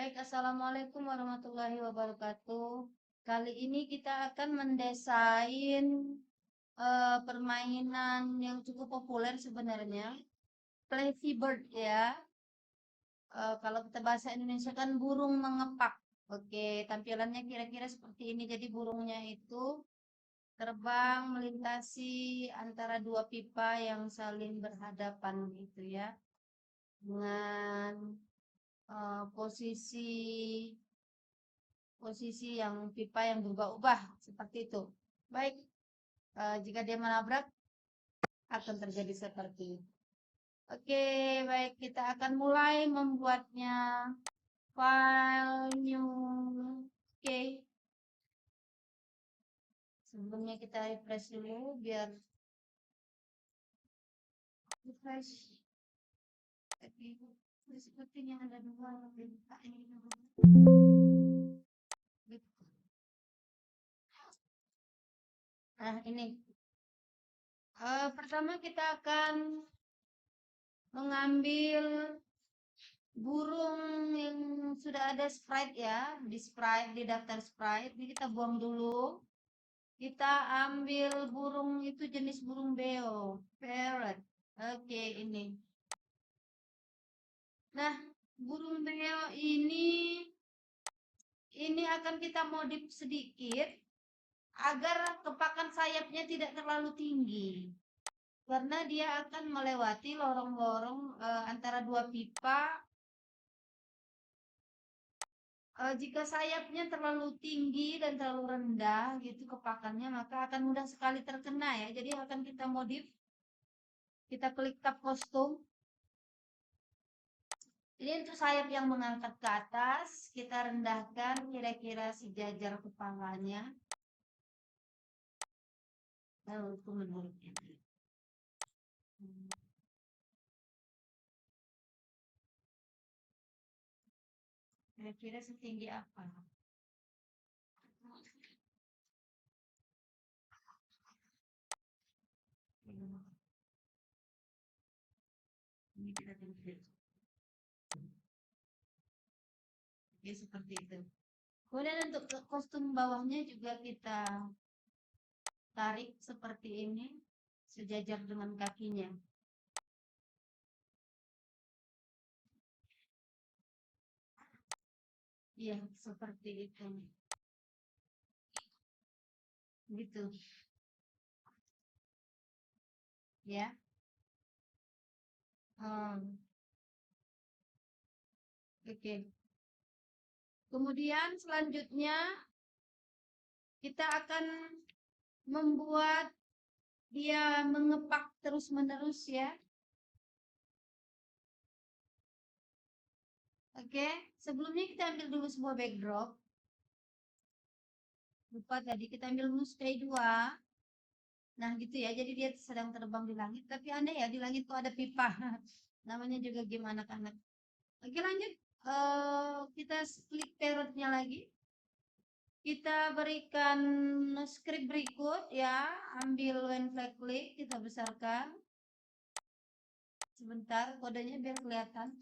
Baik, Assalamualaikum warahmatullahi wabarakatuh. Kali ini kita akan mendesain permainan yang cukup populer sebenarnya, Flappy Bird ya. Kalau kita bahasa Indonesia kan burung mengepak. Oke, tampilannya kira-kira seperti ini. Jadi burungnya itu terbang melintasi antara dua pipa yang saling berhadapan gitu ya. Dengan posisi yang pipa yang berubah-ubah seperti itu. Baik, jika dia menabrak akan terjadi seperti itu. Oke, baik, kita akan mulai membuatnya. File new. Oke. Sebelumnya kita refresh dulu biar refresh. Sepertinya ada dua ini. Nah, ini. Pertama kita akan mengambil burung yang sudah ada sprite ya, di daftar sprite. Ini kita buang dulu. Kita ambil burung itu jenis burung beo, parrot. Oke, ini. Nah, burung beo ini akan kita modif sedikit agar kepakan sayapnya tidak terlalu tinggi. Karena dia akan melewati lorong-lorong antara dua pipa. Jika sayapnya terlalu tinggi dan terlalu rendah gitu kepakannya, maka akan mudah sekali terkena ya. Jadi akan kita modif. Kita klik tab kostum. Ini untuk sayap yang mengangkat ke atas, kita rendahkan kira-kira sejajar kepalanya. Lalu itu menurutnya. Kira-kira setinggi apa? Ini kita tulis. Oke, seperti itu. Kemudian untuk kostum bawahnya juga kita tarik seperti ini, sejajar dengan kakinya. Iya, seperti itu. Gitu. Ya. Oke. Kemudian selanjutnya kita akan membuat dia mengepak terus-menerus ya. Oke, sebelumnya kita ambil dulu sebuah backdrop. Lupa tadi kita ambil dulu sky 2. Nah gitu ya, jadi dia sedang terbang di langit. Tapi aneh ya, di langit tuh ada pipa. Namanya juga game anak-anak. Oke lanjut, kita klik parrotnya lagi. Kita berikan script berikut ya, ambil when flag click, kita besarkan. Sebentar, kodenya biar kelihatan.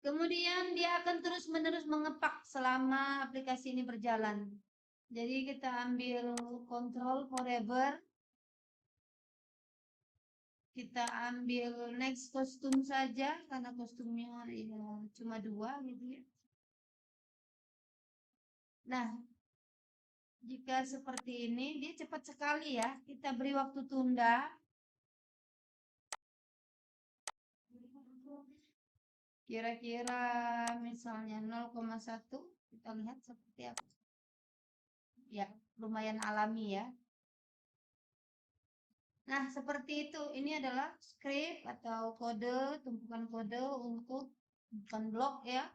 Kemudian dia akan terus-menerus mengepak selama aplikasi ini berjalan. Jadi kita ambil control forever. Kita ambil next kostum saja karena kostumnya ya cuma 2 gitu ya. Nah, jika seperti ini dia cepat sekali ya. Kita beri waktu tunda. Kira-kira misalnya 0,1, kita lihat seperti apa. Ya, lumayan alami ya. Nah, seperti itu. Ini adalah script atau kode, tumpukan kode untuk, bukan blok ya,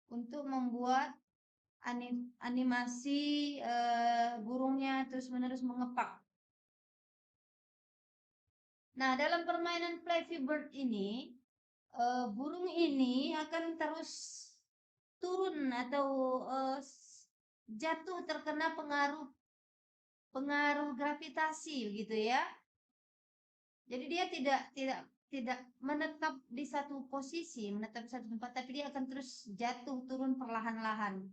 untuk membuat animasi burungnya terus-menerus mengepak. Nah, dalam permainan Flappy Bird ini, burung ini akan terus turun atau jatuh terkena pengaruh gravitasi gitu ya. Jadi dia tidak tidak menetap di satu posisi, menetap di satu tempat, tapi dia akan terus jatuh turun perlahan-lahan.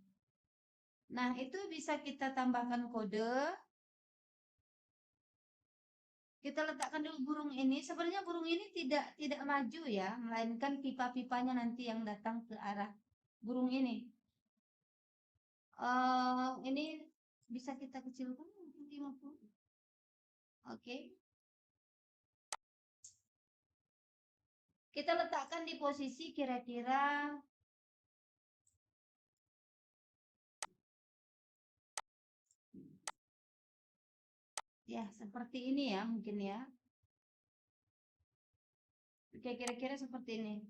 Nah, itu bisa kita tambahkan kode. Kita letakkan dulu burung ini. Sebenarnya burung ini tidak maju ya, melainkan pipa-pipanya nanti yang datang ke arah burung ini. Ini bisa kita kecilkan 50. Oke. Kita letakkan di posisi kira-kira ya seperti ini ya mungkin ya. Oke, kira-kira seperti ini.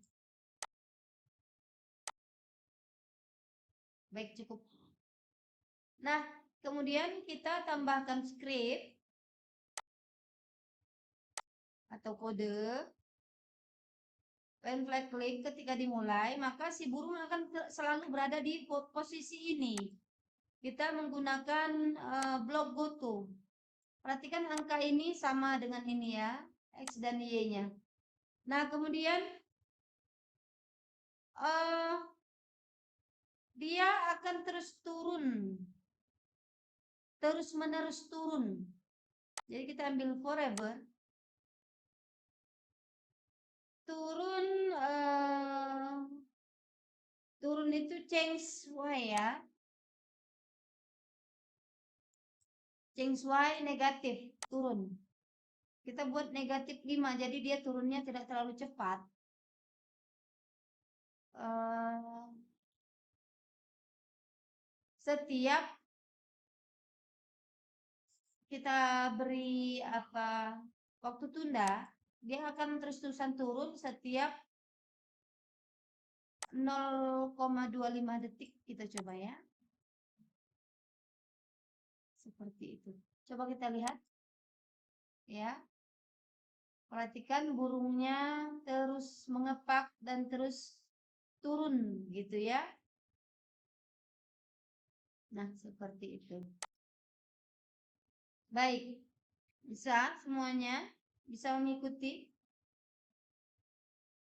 Baik, cukup. Nah, kemudian kita tambahkan script atau kode. When flag click ketika dimulai, maka si burung akan selalu berada di posisi ini. Kita menggunakan blok goto. Perhatikan angka ini sama dengan ini ya, X dan Y-nya. Nah, kemudian dia akan terus turun. Terus menerus turun. Jadi kita ambil forever. Turun itu change Y ya. Change Y negatif, turun. Kita buat negatif 5, jadi dia turunnya tidak terlalu cepat. Setiap kita beri waktu tunda, dia akan terus-terusan turun setiap 0,25 detik. Kita coba ya. Seperti itu. Coba kita lihat. Ya. Perhatikan burungnya terus mengepak dan terus turun gitu ya. Nah, seperti itu. Baik. Bisa semuanya? Bisa mengikuti?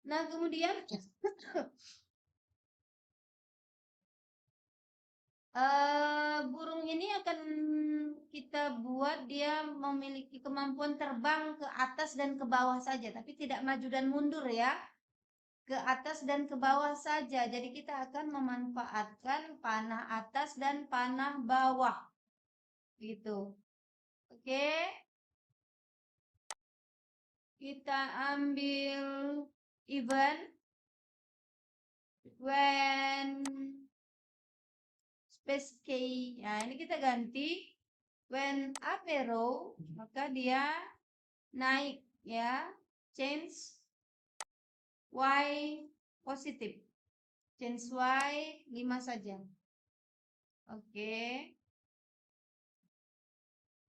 Nah, kemudian burung ini akan kita buat dia memiliki kemampuan terbang ke atas dan ke bawah saja, tapi tidak maju dan mundur ya. Ke atas dan ke bawah saja. Jadi kita akan memanfaatkan panah atas dan panah bawah. Gitu. Oke. Kita ambil event when space key. Nah, ini kita ganti when up arrow, maka dia naik ya. Change Y positif. Change Y 5 saja. Oke.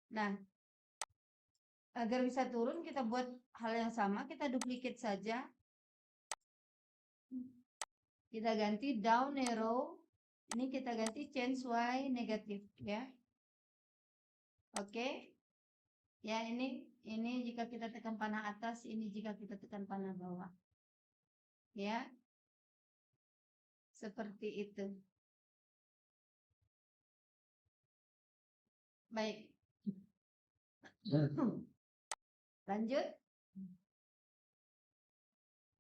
Nah, agar bisa turun kita buat hal yang sama, kita duplicate saja. Kita ganti down arrow. Ini kita ganti change Y negatif ya. Oke. Ya, ini jika kita tekan panah atas, ini jika kita tekan panah bawah. Ya. Seperti itu. Baik. Lanjut.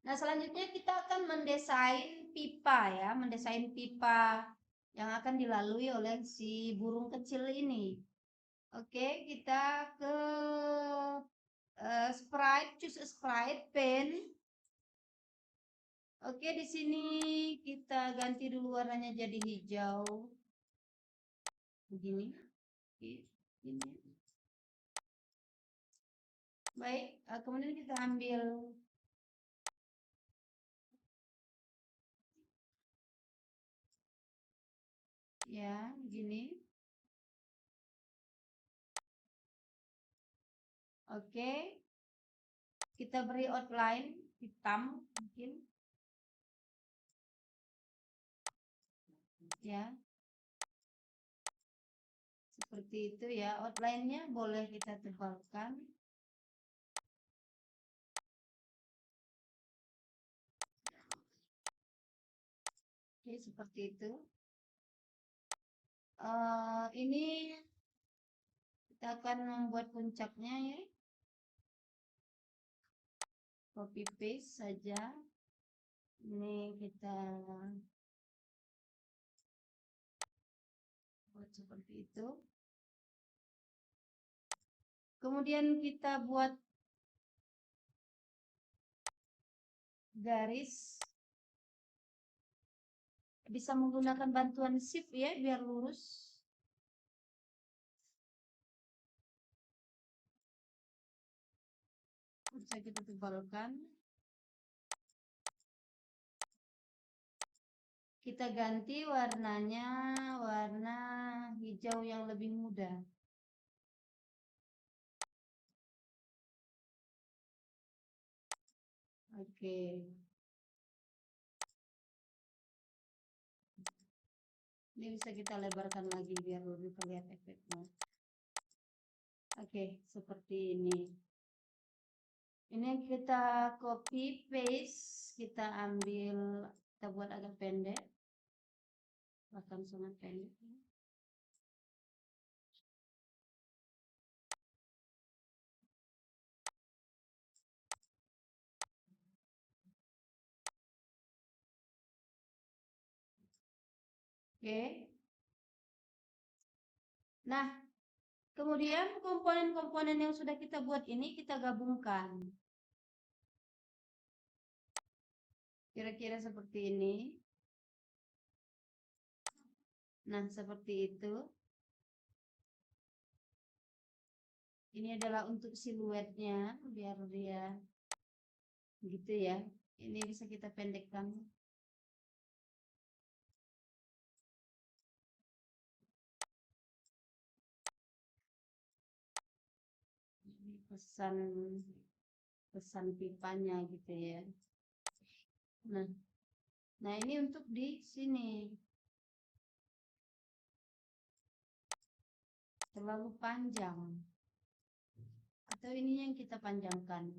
Nah, selanjutnya kita akan mendesain pipa ya, mendesain pipa yang akan dilalui oleh si burung kecil ini. Oke, kita ke sprite, choose a sprite pen. Oke, di sini kita ganti dulu warnanya jadi hijau. Begini. Ini. Baik, kemudian kita ambil ya, begini. Oke. Kita beri outline hitam mungkin. Ya. Seperti itu ya, outline-nya boleh kita tebalkan. Oke, seperti itu. Ini kita akan membuat puncaknya ya. Copy paste saja. Ini kita buat seperti itu. Kemudian kita buat garis. Bisa menggunakan bantuan shift ya biar lurus. Bisa kita tebalkan. Kita ganti warnanya warna hijau yang lebih muda. Oke. Ini bisa kita lebarkan lagi biar lebih kelihatan efeknya. Oke, seperti ini. Ini kita copy paste, kita ambil, kita buat agak pendek. Bahkan sangat pendek. Oke. Nah, kemudian komponen-komponen yang sudah kita buat ini kita gabungkan. Kira-kira seperti ini. Nah, seperti itu. Ini adalah untuk siluetnya, biar dia gitu ya. Ini bisa kita pendekkan. pesan pipanya gitu ya. Nah ini untuk di sini terlalu panjang, atau ini yang kita panjangkan.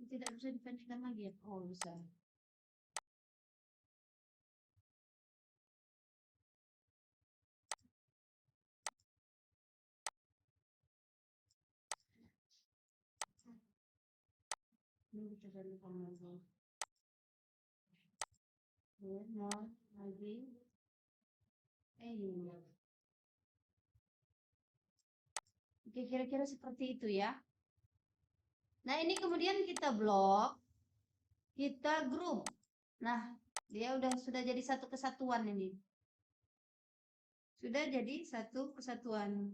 Tidak bisa dipendekkan lagi ya? Oh bisa. Ini kita gantikan lagi. Ya, mau lagi. Iya. Oke, kira-kira seperti itu ya. Nah, ini kemudian kita blok, kita grup. Nah, dia sudah jadi satu kesatuan ini. Sudah jadi satu kesatuan.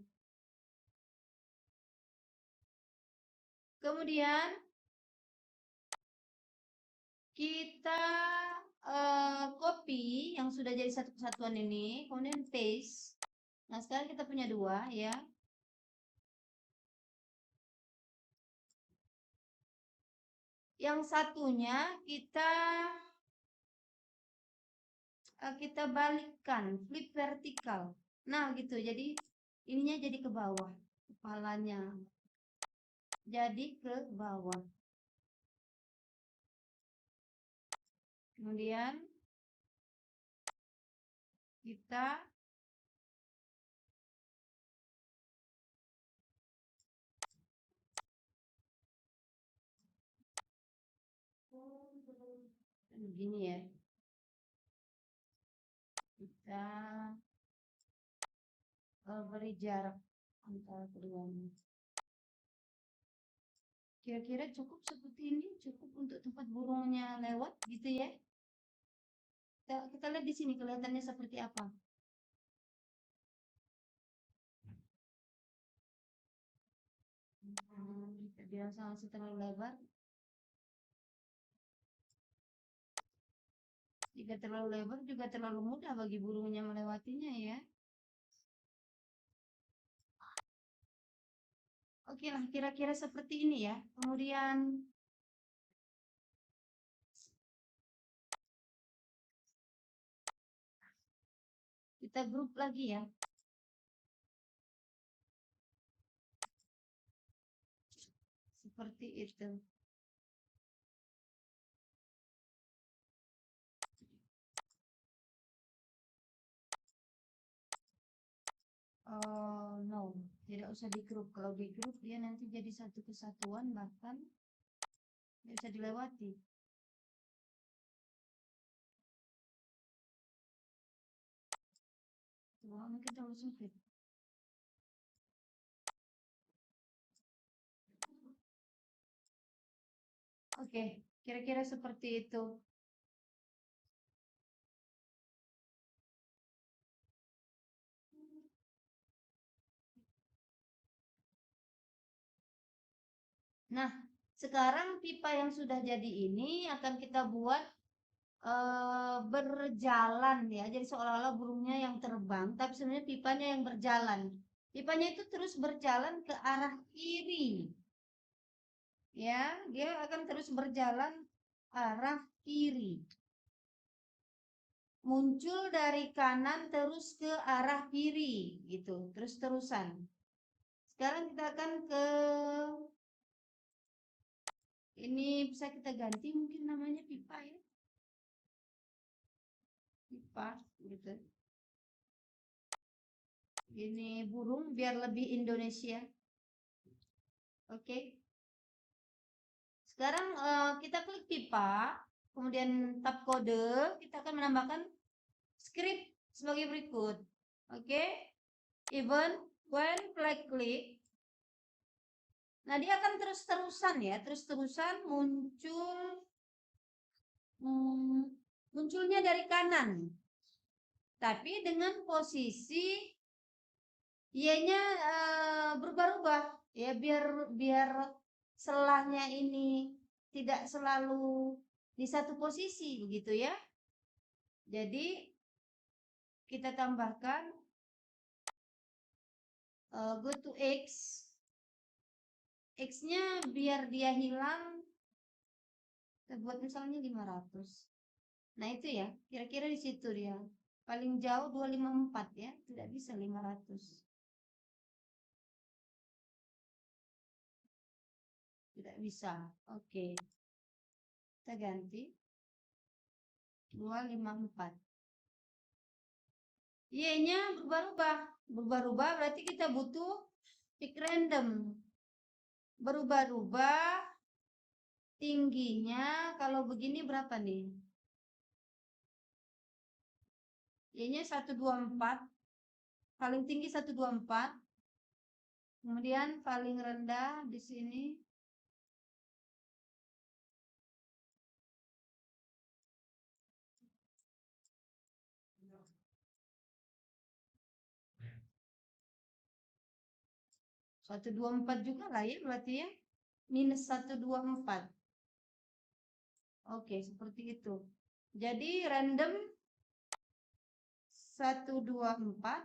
Kemudian kita copy yang sudah jadi satu kesatuan ini, kemudian paste. Nah, sekarang kita punya dua ya. Yang satunya kita balikkan, flip vertikal. Nah, gitu. Jadi ininya jadi ke bawah, kepalanya jadi ke bawah. Kemudian kita begini ya. Kita beri jarak antara keduanya. Kira-kira cukup seperti ini, cukup untuk tempat burungnya lewat gitu ya. Kita lihat di sini kelihatannya seperti apa. Biasa masih terlalu lebar. Jika terlalu lebar juga terlalu mudah bagi burungnya melewatinya ya. Oke lah, kira-kira seperti ini ya. Kemudian kita grup lagi ya. seperti itu. No, tidak usah di grup. Kalau di grup dia nanti jadi satu kesatuan, bahkan tidak bisa dilewati. Mungkin terlalu sempit. Oke, kira-kira seperti itu. Nah, sekarang pipa yang sudah jadi ini akan kita buat berjalan ya. Jadi seolah-olah burungnya yang terbang, tapi sebenarnya pipanya yang berjalan. Pipanya itu terus berjalan ke arah kiri. Ya, dia akan terus berjalan arah kiri. Muncul dari kanan terus ke arah kiri gitu, terus-terusan. Sekarang kita akan ke ini, bisa kita ganti mungkin namanya pipa ya. Pipa gitu. Ini burung biar lebih Indonesia. Oke. Sekarang kita klik pipa, kemudian tab kode, kita akan menambahkan script sebagai berikut. Oke. Even when flag click. Nah, dia akan terus-terusan ya, terus-terusan munculnya dari kanan. Tapi dengan posisi Y-nya berubah-ubah ya, biar selahnya ini tidak selalu di satu posisi begitu ya. Jadi kita tambahkan go to X. X-nya biar dia hilang, kita buat misalnya 500. Nah, itu ya, kira-kira di situ dia. Paling jauh 254 ya, tidak bisa 500. Tidak bisa. Oke. Kita ganti 254. Y-nya berubah-ubah. Berubah-ubah berarti kita butuh pick random. Berubah-ubah tingginya kalau begini berapa nih? Y-nya 124. Paling tinggi 124. Kemudian paling rendah di sini 124 juga lah ya berarti ya. Minus 124. Oke, seperti itu. Jadi random 124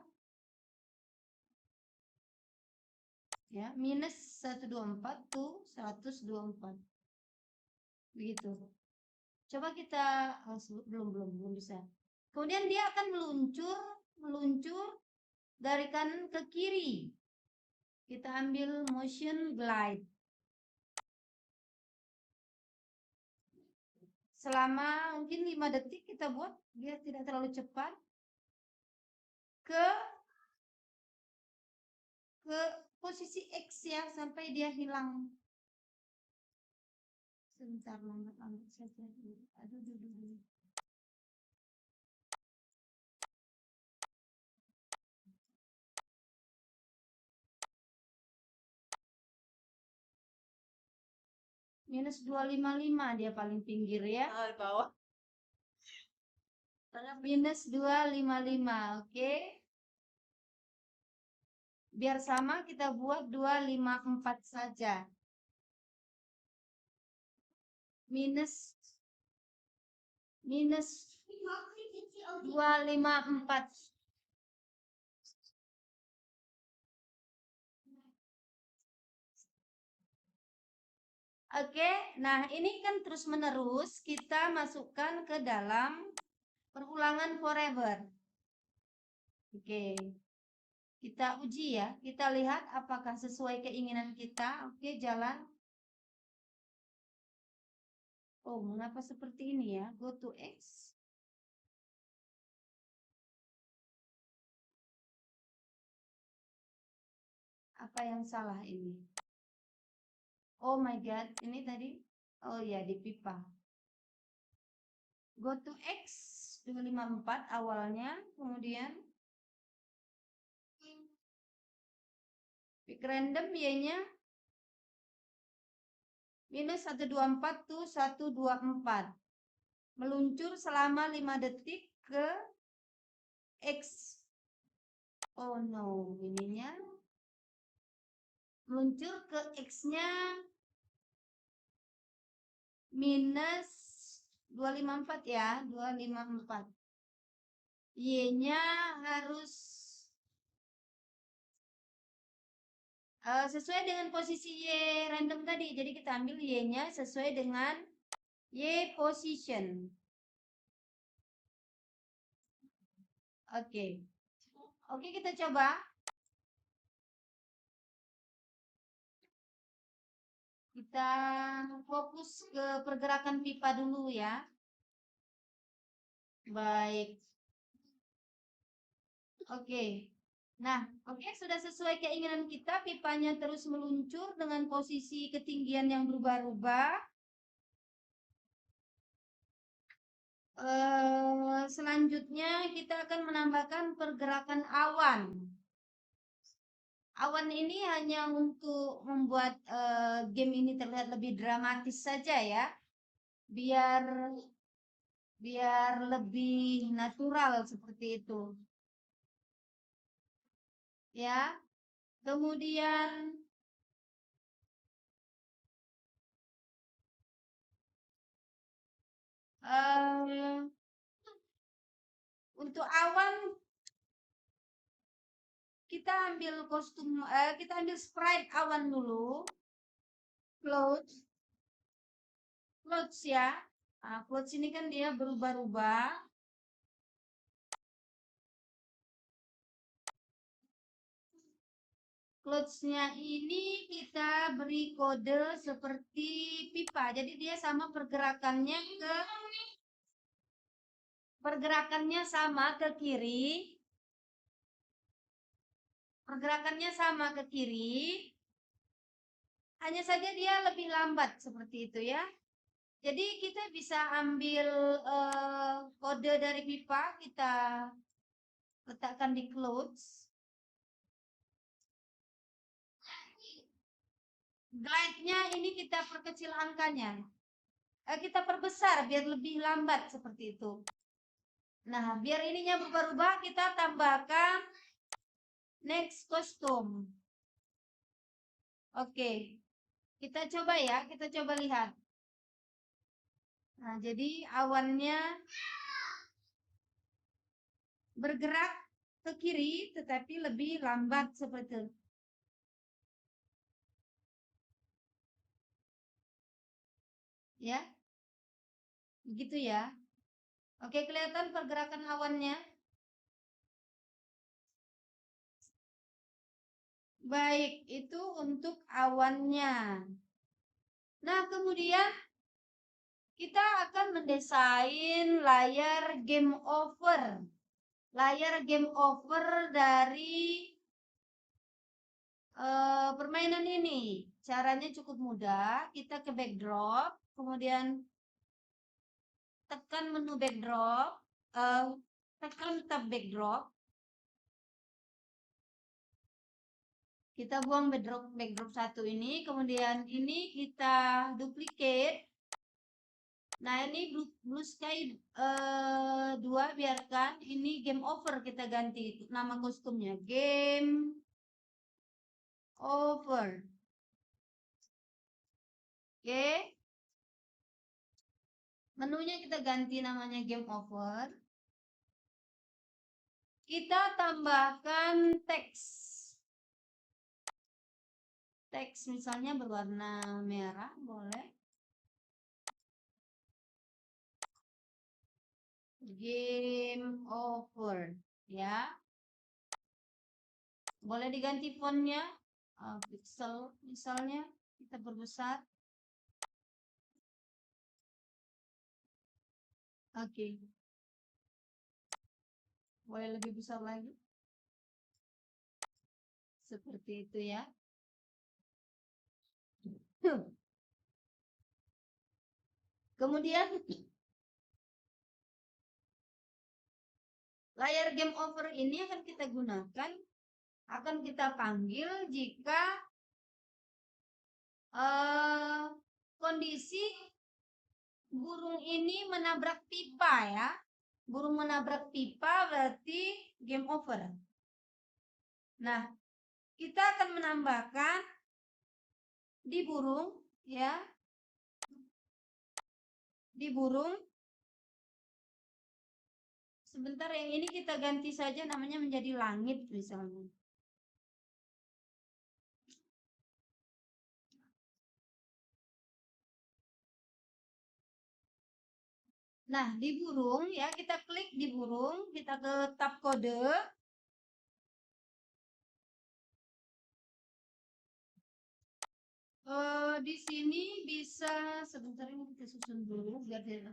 ya, minus 124 tuh 124. Begitu. Coba kita belum bisa. Kemudian dia akan meluncur dari kanan ke kiri. Kita ambil motion glide. Selama mungkin 5 detik kita buat, biar tidak terlalu cepat. Ke posisi X ya, sampai dia hilang. Sebentar, lambat saja. Aduh. Minus 255 dia paling pinggir ya. Di bawah. Minus 255, oke. Biar sama kita buat 254 saja. Minus 254. Oke, nah ini kan terus menerus kita masukkan ke dalam perulangan forever. Oke, kita uji ya, kita lihat apakah sesuai keinginan kita. Oke, jalan. Oh, mengapa seperti ini ya? Go to X. Apa yang salah ini? Oh my god, ini tadi. Oh ya, di pipa. Go to X 254 awalnya, kemudian pick random Y-nya minus 124 to 124. Meluncur selama 5 detik ke X. Oh no, ininya meluncur ke X-nya minus 254 ya, 254. Y-nya harus sesuai dengan posisi Y random tadi. Jadi kita ambil Y-nya sesuai dengan Y position. Oke. Oke, kita coba. Kita fokus ke pergerakan pipa dulu ya. Baik. Oke. Nah, oke, sudah sesuai keinginan kita, pipanya terus meluncur dengan posisi ketinggian yang berubah-ubah. Selanjutnya kita akan menambahkan pergerakan awan. Awan ini hanya untuk membuat game ini terlihat lebih dramatis saja ya. Biar lebih natural seperti itu. Ya. Kemudian untuk awan kita ambil kita ambil sprite awan dulu. Clouds ya. Nah, clouds ini kan dia berubah-ubah. Clouds-nya ini kita beri kode seperti pipa. Jadi dia sama pergerakannya sama ke kiri. Pergerakannya sama ke kiri. Hanya saja dia lebih lambat seperti itu ya. Jadi kita bisa ambil kode dari pipa, kita letakkan di clouds. Glide-nya ini kita perkecil angkanya. Kita perbesar biar lebih lambat seperti itu. Nah, biar ininya berubah-ubah, kita tambahkan next custom. Oke. Kita coba ya, kita coba lihat. Nah, jadi awannya bergerak ke kiri tetapi lebih lambat seperti itu. Ya. Begitu ya. Oke, kelihatan pergerakan awannya. Baik, itu untuk awannya. Nah, kemudian kita akan mendesain layar game over. Layar game over dari permainan ini. Caranya cukup mudah. Kita ke backdrop, kemudian tekan menu backdrop, tekan tab backdrop. Kita buang backdrop 1 ini, kemudian ini kita duplicate. Nah, ini blue sky 2 biarkan, ini game over kita ganti nama kostumnya, game over. Oke. Menunya kita ganti namanya game over. Kita tambahkan teks. Teks misalnya berwarna merah, boleh. Game over, ya. Boleh diganti fontnya, pixel misalnya, kita perbesar. Oke. Boleh lebih besar lagi. Seperti itu ya. Kemudian layar game over ini akan kita gunakan, akan kita panggil jika kondisi burung ini menabrak pipa ya. Burung menabrak pipa berarti game over. Nah, kita akan menambahkan di burung ya. Di burung. Sebentar, yang ini kita ganti saja namanya menjadi langit misalnya. Nah, di burung ya, kita klik di burung, kita ke tab kode. Di sini bisa sebentar, ini kita susun dulu biar dia.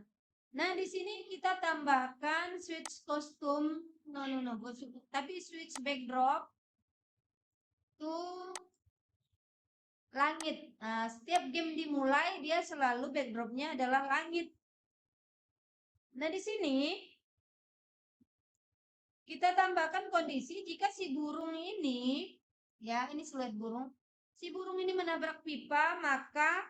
Nah, di sini kita tambahkan switch kostum, tapi switch backdrop tuh langit. Nah, setiap game dimulai dia selalu backdropnya adalah langit. Nah, di sini kita tambahkan kondisi jika si burung ini, ya ini siluet burung, si burung ini menabrak pipa, maka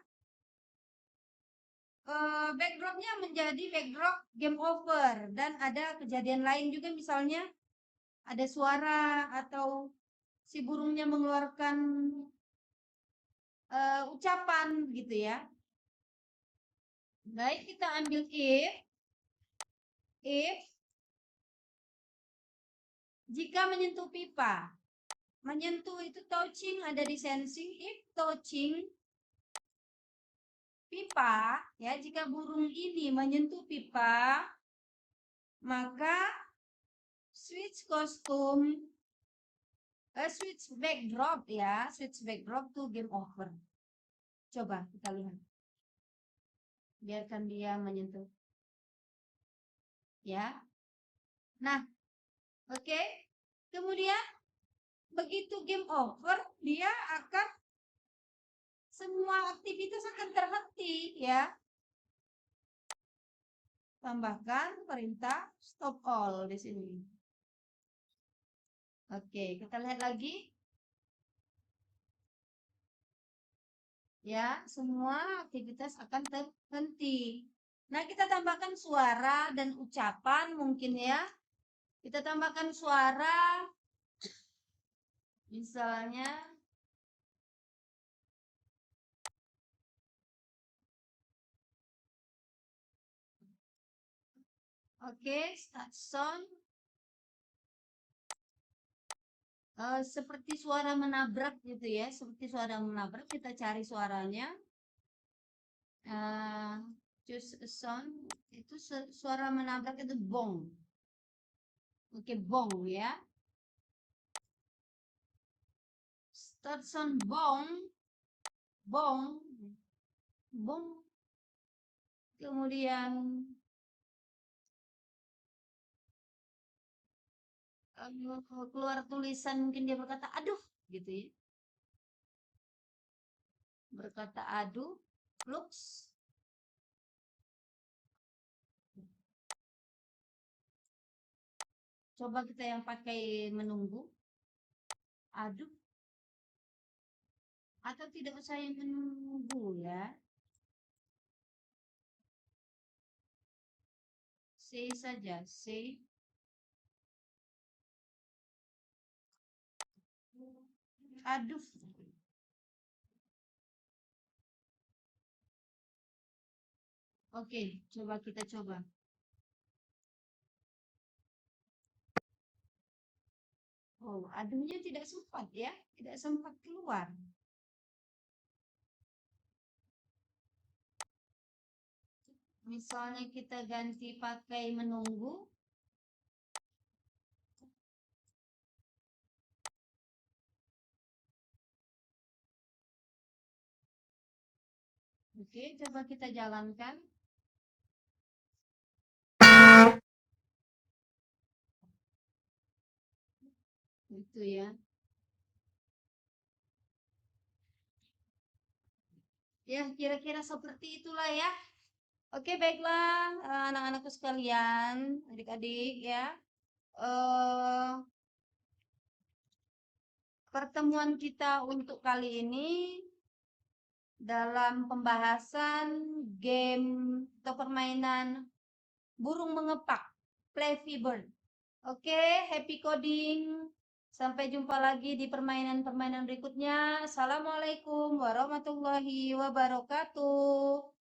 backdropnya menjadi backdrop game over. Dan ada kejadian lain juga, misalnya ada suara atau si burungnya mengeluarkan ucapan gitu ya. Baik, kita ambil if jika menyentuh pipa. Menyentuh itu touching, ada di sensing. If touching pipa, ya jika burung ini menyentuh pipa, maka switch kostum, switch backdrop ya, switch backdrop to game over. Coba kita lihat. Biarkan dia menyentuh. Ya. Nah, oke. Kemudian begitu game over, dia akan semua aktivitas akan terhenti ya. Tambahkan perintah stop all di sini. Oke, kita lihat lagi. Ya, semua aktivitas akan terhenti. Nah, kita tambahkan suara dan ucapan mungkin ya. Kita tambahkan suara, misalnya oke, start sound. Seperti suara menabrak gitu ya, seperti suara menabrak, kita cari suaranya. Choose a sound, itu suara menabrak itu bong. Oke, bong ya. Start sound bong, bong, bong. Kemudian keluar tulisan, mungkin dia berkata aduh gitu ya, berkata aduh, looks. Coba kita yang pakai menunggu, aduh, atau tidak usah yang menunggu ya, say saja, say aduh. Oke, coba kita coba. Oh, aduhnya tidak sempat ya, tidak sempat keluar. Misalnya kita ganti pakai menunggu. Oke, coba kita jalankan. Itu ya. Ya, kira-kira seperti itulah ya. Oke, baiklah anak-anakku sekalian, adik-adik ya. Eh Pertemuan kita untuk kali ini dalam pembahasan game atau permainan burung mengepak, Flappy Bird. Oke, happy coding. Sampai jumpa lagi di permainan-permainan berikutnya. Assalamualaikum warahmatullahi wabarakatuh.